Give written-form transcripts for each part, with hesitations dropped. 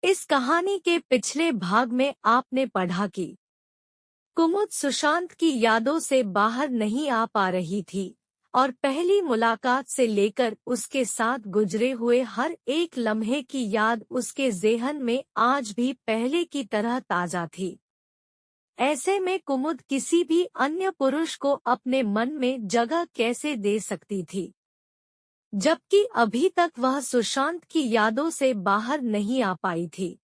इस कहानी के पिछले भाग में आपने पढ़ा कि कुमुद सुशांत की यादों से बाहर नहीं आ पा रही थी और पहली मुलाकात से लेकर उसके साथ गुजरे हुए हर एक लम्हे की याद उसके ज़ेहन में आज भी पहले की तरह ताज़ा थी। ऐसे में कुमुद किसी भी अन्य पुरुष को अपने मन में जगह कैसे दे सकती थी, जबकि अभी तक वह सुशांत की यादों से बाहर नहीं आ पाई थी।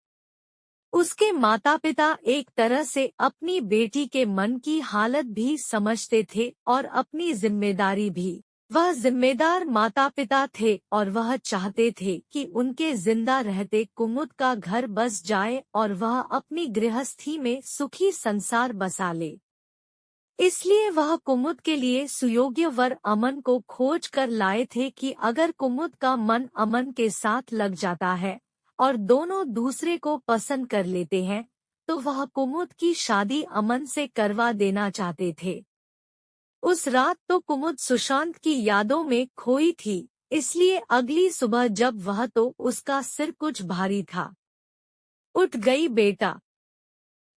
उसके माता पिता एक तरह से अपनी बेटी के मन की हालत भी समझते थे और अपनी जिम्मेदारी भी। वह जिम्मेदार माता पिता थे और वह चाहते थे कि उनके जिंदा रहते कुमुद का घर बस जाए और वह अपनी गृहस्थी में सुखी संसार बसा ले। इसलिए वह कुमुद के लिए सुयोग्य वर अमन को खोज कर लाए थे कि अगर कुमुद का मन अमन के साथ लग जाता है और दोनों दूसरे को पसंद कर लेते हैं तो वह कुमुद की शादी अमन से करवा देना चाहते थे। उस रात तो कुमुद सुशांत की यादों में खोई थी, इसलिए अगली सुबह जब वह तो उसका सिर कुछ भारी था। उठ गई बेटा,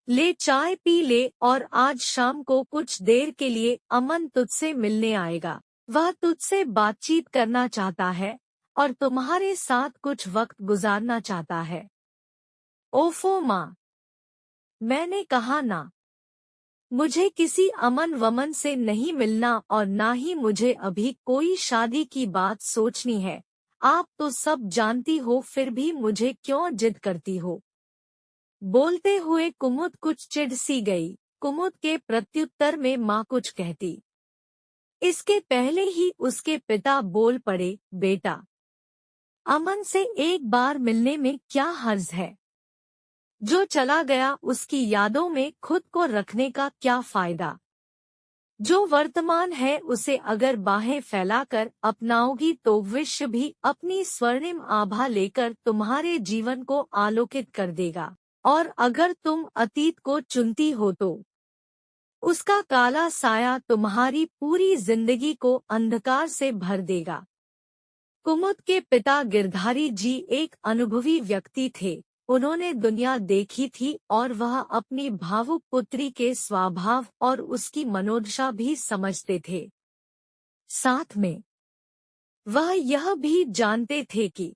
ले चाय पी ले और आज शाम को कुछ देर के लिए अमन तुझसे मिलने आएगा। वह तुझसे बातचीत करना चाहता है और तुम्हारे साथ कुछ वक्त गुजारना चाहता है। ओफो माँ, मैंने कहा ना, मुझे किसी अमन वमन से नहीं मिलना और ना ही मुझे अभी कोई शादी की बात सोचनी है। आप तो सब जानती हो, फिर भी मुझे क्यों जिद करती हो? बोलते हुए कुमुद कुछ चिढ़ सी गई। कुमुद के प्रत्युत्तर में माँ कुछ कहती, इसके पहले ही उसके पिता बोल पड़े, बेटा, अमन से एक बार मिलने में क्या हर्ज है? जो चला गया उसकी यादों में खुद को रखने का क्या फायदा? जो वर्तमान है उसे अगर बाहें फैलाकर अपनाओगी तो विश्व भी अपनी स्वर्णिम आभा लेकर तुम्हारे जीवन को आलोकित कर देगा, और अगर तुम अतीत को चुनती हो तो उसका काला साया तुम्हारी पूरी जिंदगी को अंधकार से भर देगा। कुमुद के पिता गिरधारी जी एक अनुभवी व्यक्ति थे। उन्होंने दुनिया देखी थी और वह अपनी भावुक पुत्री के स्वभाव और उसकी मनोदशा भी समझते थे। साथ में वह यह भी जानते थे कि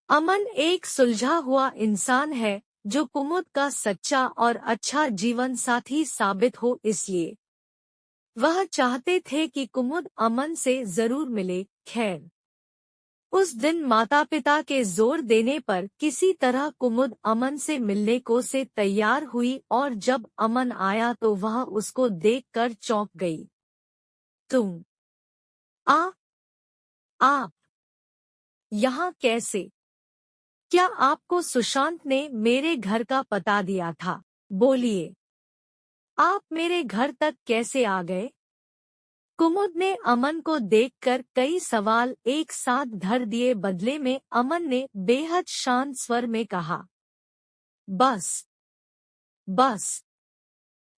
अमन एक सुलझा हुआ इंसान है जो कुमुद का सच्चा और अच्छा जीवन साथी साबित हो, इसलिए वह चाहते थे कि कुमुद अमन से जरूर मिले। खैर, उस दिन माता पिता के जोर देने पर किसी तरह कुमुद अमन से मिलने को से तैयार हुई और जब अमन आया तो वह उसको देखकर चौंक गई। तुम आप यहाँ कैसे? क्या आपको सुशांत ने मेरे घर का पता दिया था? बोलिए, आप मेरे घर तक कैसे आ गए? कुमुद ने अमन को देखकर कई सवाल एक साथ धर दिए। बदले में अमन ने बेहद शांत स्वर में कहा, बस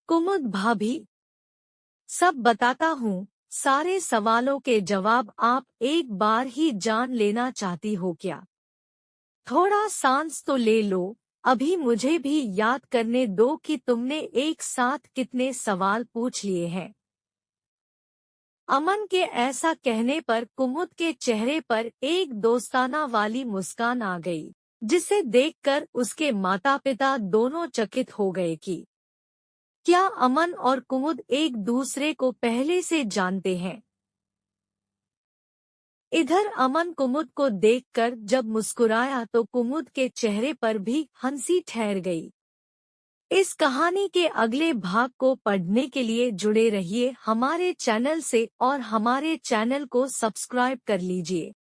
कुमुद भाभी, सब बताता हूँ। सारे सवालों के जवाब आप एक बार ही जान लेना चाहती हो क्या? थोड़ा सांस तो ले लो। अभी मुझे भी याद करने दो कि तुमने एक साथ कितने सवाल पूछ लिए हैं। अमन के ऐसा कहने पर कुमुद के चेहरे पर एक दोस्ताना वाली मुस्कान आ गई, जिसे देखकर उसके माता पिता दोनों चकित हो गए कि क्या अमन और कुमुद एक दूसरे को पहले से जानते हैं। इधर अमन कुमुद को देखकर जब मुस्कुराया तो कुमुद के चेहरे पर भी हंसी ठहर गई। इस कहानी के अगले भाग को पढ़ने के लिए जुड़े रहिए हमारे चैनल से और हमारे चैनल को सब्सक्राइब कर लीजिए।